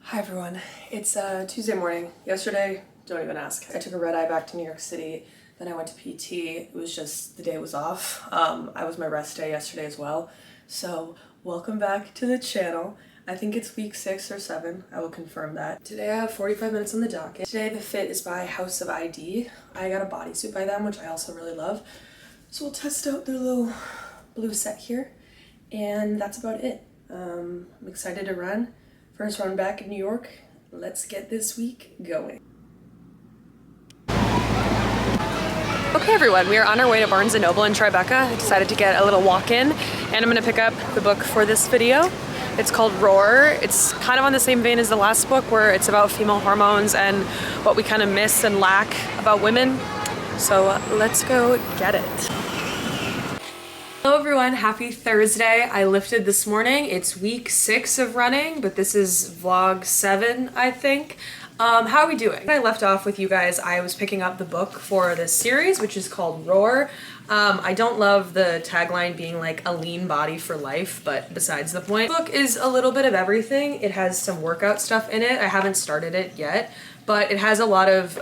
Hi everyone, it's Tuesday morning. Yesterday, don't even ask, I took a red eye back to New York City, then I went to PT. It was just, the day was off. I was my rest day yesterday as well. So welcome back to the channel. I think it's week 6 or 7, I will confirm that. Today I have 45 minutes on the docket. Today the fit is by House of ID. I got a bodysuit by them, which I also really love. So we'll test out their little blue set here, and that's about it. I'm excited to run. First run back in New York. Let's get this week going. Okay everyone, we are on our way to Barnes & Noble in Tribeca. I decided to get a little walk-in, and I'm gonna pick up the book for this video. It's called Roar. It's kind of on the same vein as the last book, where it's about female hormones and what we kind of miss and lack about women. So let's go get it. Hello everyone, happy Thursday. I lifted this morning. It's week 6 of running, but this is vlog 7, I think. How are we doing? When I left off with you guys, I was picking up the book for this series, which is called Roar. I don't love the tagline being like a lean body for life, but besides the point. The book is a little bit of everything. It has some workout stuff in it. I haven't started it yet, but it has a lot of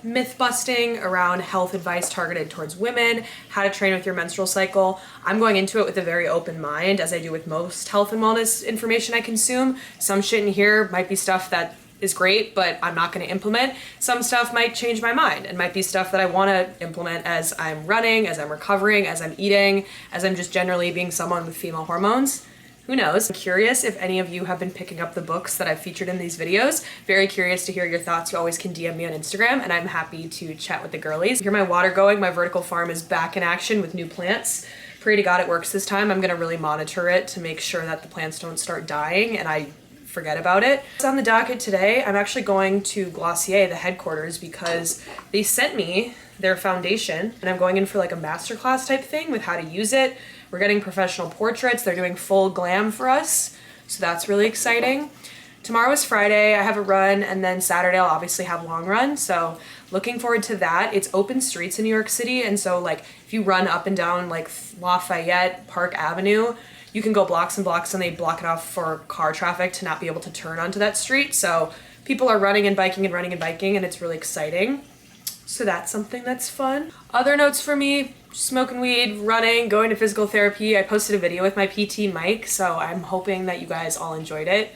myth busting around health advice targeted towards women, how to train with your menstrual cycle. I'm going into it with a very open mind, as I do with most health and wellness information I consume. Some shit in here might be stuff that is great, but I'm not going to implement. Some stuff might change my mind and might be stuff that I want to implement as I'm running, as I'm recovering, as I'm eating, as I'm just generally being someone with female hormones. Who knows? I'm curious if any of you have been picking up the books that I've featured in these videos. Very curious to hear your thoughts. You always can DM me on Instagram, and I'm happy to chat with the girlies. Hear my water going. My vertical farm is back in action with new plants. Pray to God it works this time. I'm gonna really monitor it to make sure that the plants don't start dying and I forget about it. It's on the docket today. I'm actually going to Glossier, the headquarters, because they sent me their foundation, and I'm going in for like a masterclass type thing with how to use it. We're getting professional portraits. They're doing full glam for us, so that's really exciting. Tomorrow is Friday. I have a run, and then Saturday I'll obviously have long run, so looking forward to that. It's open streets in New York City, and so like if you run up and down like Lafayette, Park Avenue, you can go blocks and blocks, and they block it off for car traffic to not be able to turn onto that street. So people are running and biking and running and biking, and it's really exciting. So that's something that's fun. Other notes for me: smoking weed, running, going to physical therapy. I posted a video with my PT Mike, so I'm hoping that you guys all enjoyed it.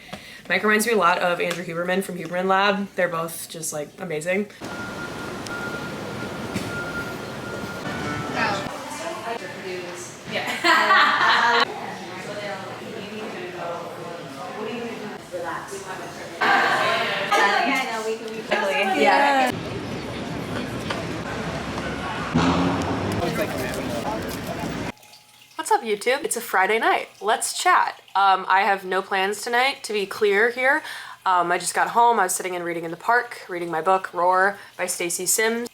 Mike reminds me a lot of Andrew Huberman from Huberman Lab. They're both just like amazing. Yeah. Yeah. What's up, YouTube? It's a Friday night. Let's chat. I have no plans tonight, to be clear here. I just got home. I was sitting and reading in the park, reading my book, Roar by Stacy Sims.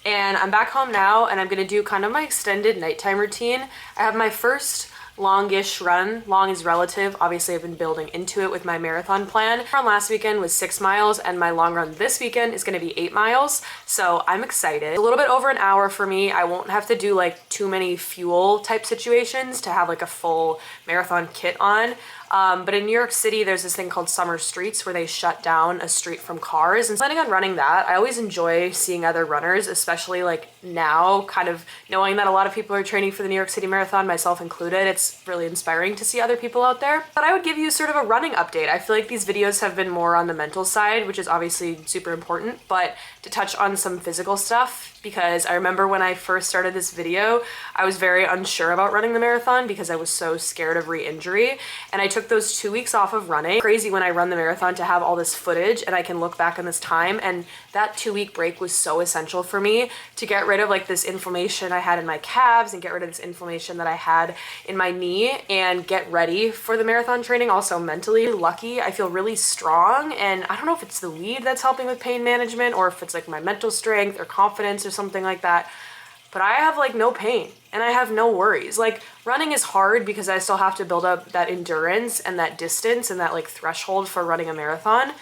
And I'm back home now, and I'm gonna do kind of my extended nighttime routine. I have my first longish run. Long is relative. Obviously, I've been building into it with my marathon plan. My run last weekend was 6 miles, and my long run this weekend is gonna be 8 miles. So I'm excited. A little bit over an hour for me. I won't have to do like too many fuel type situations to have like a full marathon kit on. But in New York City, there's this thing called summer streets where they shut down a street from cars. And planning on running that. I always enjoy seeing other runners, especially like now, kind of knowing that a lot of people are training for the New York City Marathon, myself included. It's really inspiring to see other people out there. But I would give you sort of a running update. I feel like these videos have been more on the mental side, which is obviously super important, but to touch on some physical stuff, because I remember when I first started this video, I was very unsure about running the marathon because I was so scared of re-injury, and I took those 2 weeks off of running. Crazy when I run the marathon to have all this footage and I can look back on this time, and that 2-week break was so essential for me to get rid of like this inflammation I had in my calves and get rid of this inflammation that I had in my knee and get ready for the marathon training. Also mentally lucky, I feel really strong, and I don't know if it's the weed that's helping with pain management or if it's like my mental strength or confidence or something like that, but I have like no pain and I have no worries. Like running is hard because I still have to build up that endurance and that distance and that like threshold for running a marathon.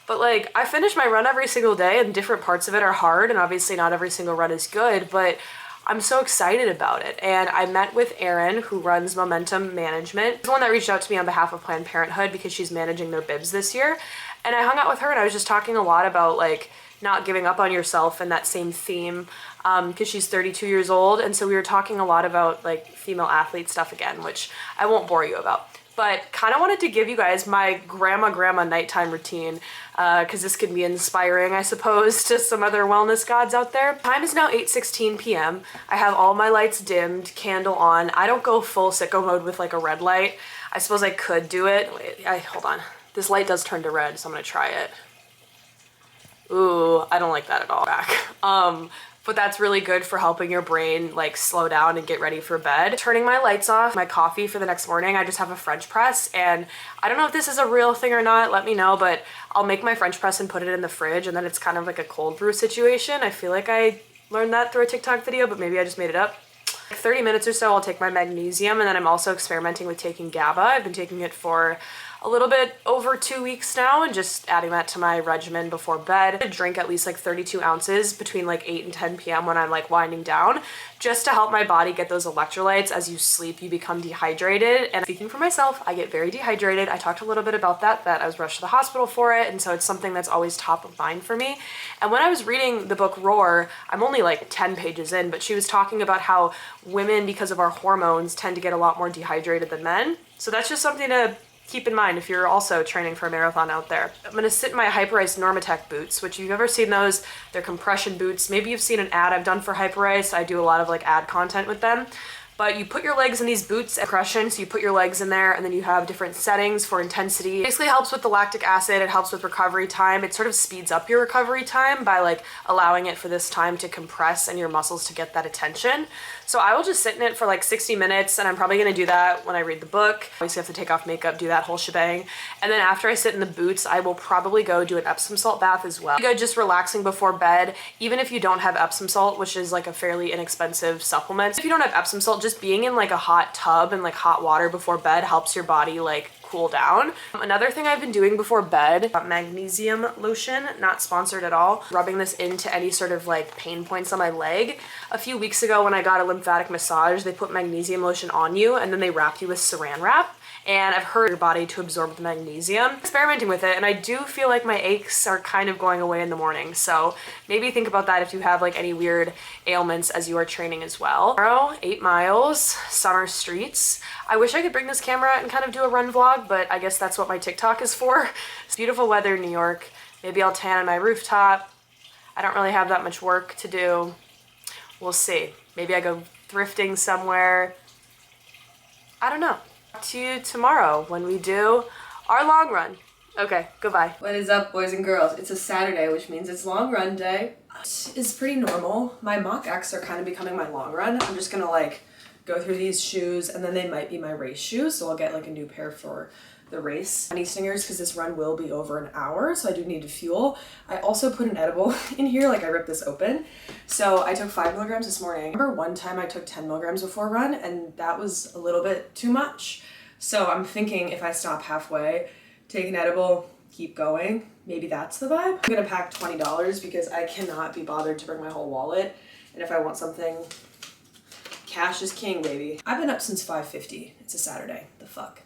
But like I finish my run every single day, and different parts of it are hard, and obviously not every single run is good, but I'm so excited about it. And I met with Erin, who runs Momentum Management. She's the one that reached out to me on behalf of Planned Parenthood because she's managing their bibs this year. And I hung out with her and I was just talking a lot about like not giving up on yourself and that same theme because she's 32 years old. And so we were talking a lot about like female athlete stuff again, which I won't bore you about. But kind of wanted to give you guys my grandma nighttime routine because this could be inspiring, I suppose, to some other wellness gods out there. Time is now 8:16 p.m. I have all my lights dimmed, candle on. I don't go full sicko mode with like a red light. I suppose I could do it. Wait, hold on. This light does turn to red, so I'm gonna try it. Ooh, I don't like that at all. Back. But that's really good for helping your brain like slow down and get ready for bed. Turning my lights off, my coffee for the next morning, I just have a French press, and I don't know if this is a real thing or not, let me know, but I'll make my French press and put it in the fridge, and then it's kind of like a cold brew situation. I feel like I learned that through a TikTok video, but maybe I just made it up. Like 30 minutes or so, I'll take my magnesium, and then I'm also experimenting with taking GABA. I've been taking it for a little bit over 2 weeks now and just adding that to my regimen before bed. I drink at least like 32 ounces between like 8 and 10 p.m. when I'm like winding down, just to help my body get those electrolytes. As you sleep, you become dehydrated. And speaking for myself, I get very dehydrated. I talked a little bit about that I was rushed to the hospital for it. And so it's something that's always top of mind for me. And when I was reading the book Roar, I'm only like 10 pages in, but she was talking about how women, because of our hormones, tend to get a lot more dehydrated than men. So that's just something to keep in mind if you're also training for a marathon out there. I'm gonna sit in my Hyperice Normatec boots, which if you've ever seen those, they're compression boots. Maybe you've seen an ad I've done for Hyperice. I do a lot of like ad content with them. But you put your legs in these boots, compression, so you put your legs in there and then you have different settings for intensity. It basically helps with the lactic acid, it helps with recovery time. It sort of speeds up your recovery time by like allowing it for this time to compress and your muscles to get that attention. So I will just sit in it for like 60 minutes and I'm probably gonna do that when I read the book. Obviously have to take off makeup, do that whole shebang. And then after I sit in the boots, I will probably go do an Epsom salt bath as well. Good, just relaxing before bed, even if you don't have Epsom salt, which is like a fairly inexpensive supplement. If you don't have Epsom salt, just being in like a hot tub and like hot water before bed helps your body like cool down. Another thing I've been doing before bed, magnesium lotion, not sponsored at all, rubbing this into any sort of like pain points on my leg. A few weeks ago when I got a lymphatic massage, they put magnesium lotion on you and then they wrap you with saran wrap. And I've heard your body to absorb the magnesium. Experimenting with it, and I do feel like my aches are kind of going away in the morning. So maybe think about that if you have like any weird ailments as you are training as well. Tomorrow, 8 miles, summer streets. I wish I could bring this camera and kind of do a run vlog, but I guess that's what my TikTok is for. It's beautiful weather in New York. Maybe I'll tan on my rooftop. I don't really have that much work to do. We'll see. Maybe I go thrifting somewhere. I don't know. To you tomorrow when we do our long run. Okay, goodbye. What is up, boys and girls? It's a Saturday, which means it's long run day. It's pretty normal. My mock X are kind of becoming my long run. I'm just gonna like go through these shoes and then they might be my race shoes, so I'll get like a new pair for the race. Honey stingers, because this run will be over an hour, so I do need to fuel. I also put an edible in here, like I ripped this open. So I took 5 milligrams this morning. I remember one time I took 10 milligrams before a run and that was a little bit too much. So I'm thinking if I stop halfway, take an edible, keep going, maybe that's the vibe. I'm gonna pack $20 because I cannot be bothered to bring my whole wallet. And if I want something, cash is king, baby. I've been up since 5:50. It's a Saturday, the fuck.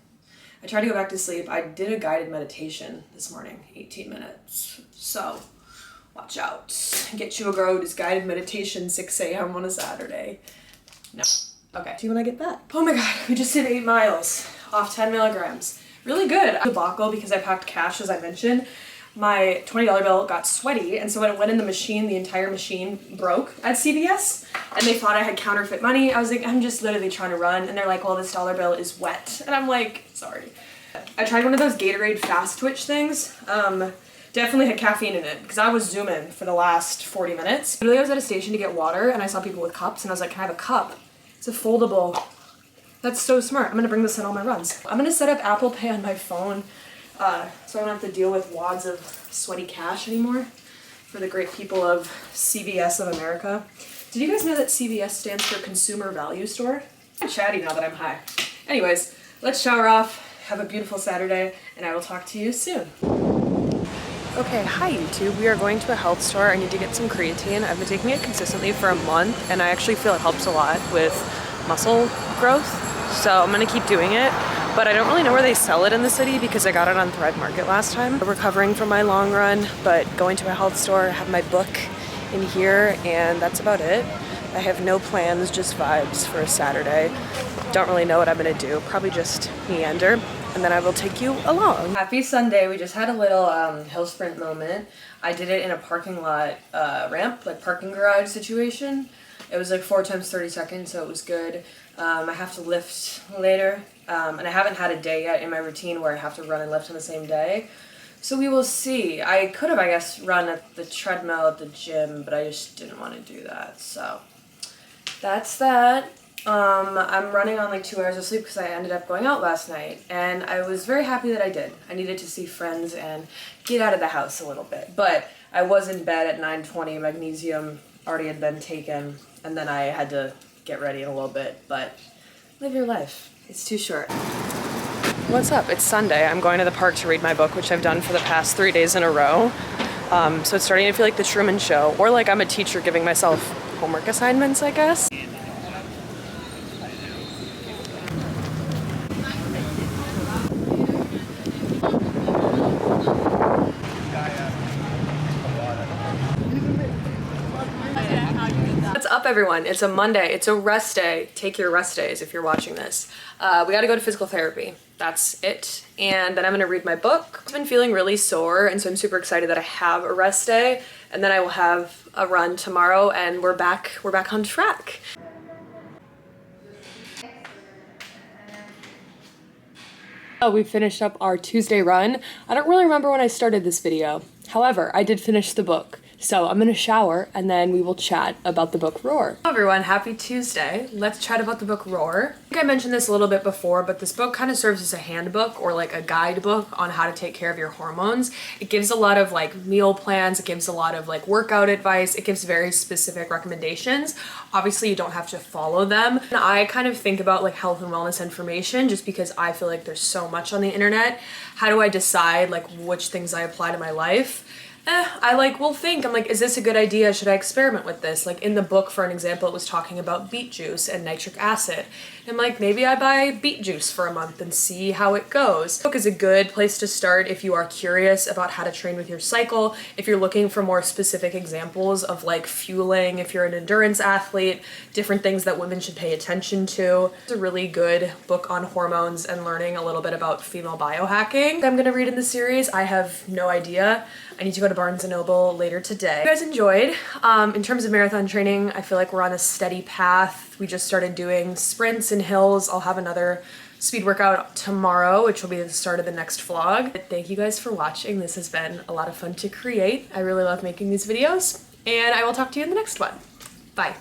I tried to go back to sleep. I did a guided meditation this morning, 18 minutes. So watch out. Get you a girl who's guided meditation 6 a.m. on a Saturday. No. Okay. See when I get that. Oh my God, we just did 8 miles off 10 milligrams. Really good. Debacle because I packed cash, as I mentioned. My $20 bill got sweaty, and so when it went in the machine, the entire machine broke at CVS, and they thought I had counterfeit money. I was like, I'm just literally trying to run, and they're like, well, this dollar bill is wet. And I'm like, sorry. I tried one of those Gatorade fast twitch things. Definitely had caffeine in it, because I was zooming for the last 40 minutes. Literally, I was at a station to get water, and I saw people with cups, and I was like, can I have a cup? It's a foldable. That's so smart. I'm gonna bring this in all my runs. I'm gonna set up Apple Pay on my phone so I don't have to deal with wads of sweaty cash anymore for the great people of CVS of America. Did you guys know that CVS stands for Consumer Value Store? I'm chatty now that I'm high. Anyways, let's shower off, have a beautiful Saturday, and I will talk to you soon. Okay, hi YouTube. We are going to a health store. I need to get some creatine. I've been taking it consistently for a month and I actually feel it helps a lot with muscle growth. So I'm gonna keep doing it, but I don't really know where they sell it in the city because I got it on Thread Market last time. I'm recovering from my long run, but going to a health store, have my book in here, and that's about it. I have no plans, just vibes for a Saturday. Don't really know what I'm gonna do. Probably just meander, and then I will take you along. Happy Sunday. We just had a little hill sprint moment. I did it in a parking lot ramp, like parking garage situation. It was like 4 times 30 seconds, so it was good. I have to lift later, and I haven't had a day yet in my routine where I have to run and lift on the same day. So we will see. I could have, I guess, run at the treadmill at the gym, but I just didn't want to do that, so that's that. I'm running on like 2 hours of sleep because I ended up going out last night, and I was very happy that I did. I needed to see friends and get out of the house a little bit, but I was in bed at 9:20, magnesium already had been taken, and then I had to get ready in a little bit, but live your life. It's too short. What's up? It's Sunday. I'm going to the park to read my book, which I've done for the past 3 days in a row. So it's starting to feel like the Truman Show, or like I'm a teacher giving myself homework assignments, I guess. What's up, everyone? It's a Monday. It's a rest day. Take your rest days if you're watching this. We gotta go to physical therapy. That's it. And then I'm gonna read my book. I've been feeling really sore, and so I'm super excited that I have a rest day, and then I will have a run tomorrow, and we're back on track. Oh, we finished up our Tuesday run. I don't really remember when I started this video. However, I did finish the book. So I'm gonna shower and then we will chat about the book Roar. Hello everyone, happy Tuesday. Let's chat about the book Roar. I think I mentioned this a little bit before, but this book kind of serves as a handbook or like a guidebook on how to take care of your hormones. It gives a lot of like meal plans, it gives a lot of like workout advice, it gives very specific recommendations. Obviously you don't have to follow them. And I kind of think about like health and wellness information just because I feel like there's so much on the internet. How do I decide like which things I apply to my life? I will think, I'm like, is this a good idea? Should I experiment with this? Like in the book, for an example, it was talking about beet juice and nitric acid. I'm like, maybe I buy beet juice for a month and see how it goes. The book is a good place to start if you are curious about how to train with your cycle, if you're looking for more specific examples of like fueling, if you're an endurance athlete, different things that women should pay attention to. It's a really good book on hormones and learning a little bit about female biohacking. I'm gonna read in the series. I have no idea. I need to go to Barnes & Noble later today. If you guys enjoyed. In terms of marathon training, I feel like we're on a steady path. We just started doing sprints and hills. I'll have another speed workout tomorrow, which will be the start of the next vlog. Thank you guys for watching. This has been a lot of fun to create. I really love making these videos, and I will talk to you in the next one. Bye.